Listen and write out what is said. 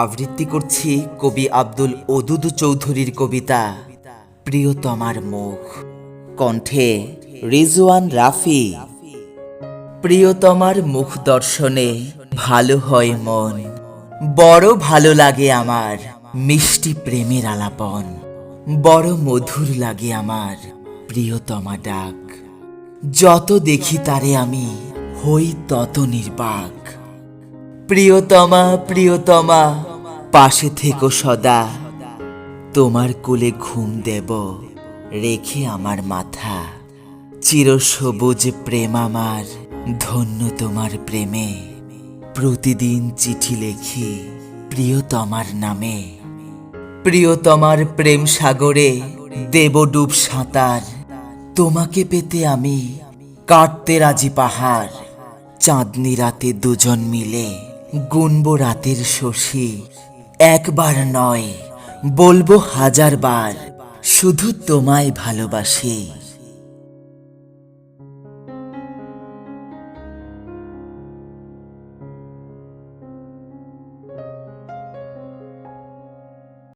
আবৃত্তি করছি কবি আব্দুল ওদুদ চৌধুরীর কবিতা প্রিয়তমার মুখ। কণ্ঠে রিজওয়ান রাফি। প্রিয়তমার মুখ দর্শনে ভালো হয় মন, বড় ভালো লাগে আমার মিষ্টি প্রেমের আলাপন। বড় মধুর লাগে আমার প্রিয়তমা ডাক। যত দেখি তারে আমি হই তত নির্বাক। প্রিয়তমা প্রিয়তমা পাশে থেকো সদা, তোমার কোলে ঘুম দেব রেখে আমার মাথা। চিরসবুজ প্রেম আমার ধন্য তোমার প্রেমে, প্রতিদিন চিঠি লেখি প্রিয়তমার নামে। প্রিয়তমার প্রেম সাগরে দেব ডুব সাঁতার, তোমাকে পেতে আমি কাটতে রাজি পাহাড়। চাঁদনি রাতে দুজন মিলে গুনব রাতের শশী, একবার নয় বলবো হাজার বার শুধু তোমায় ভালোবাসি।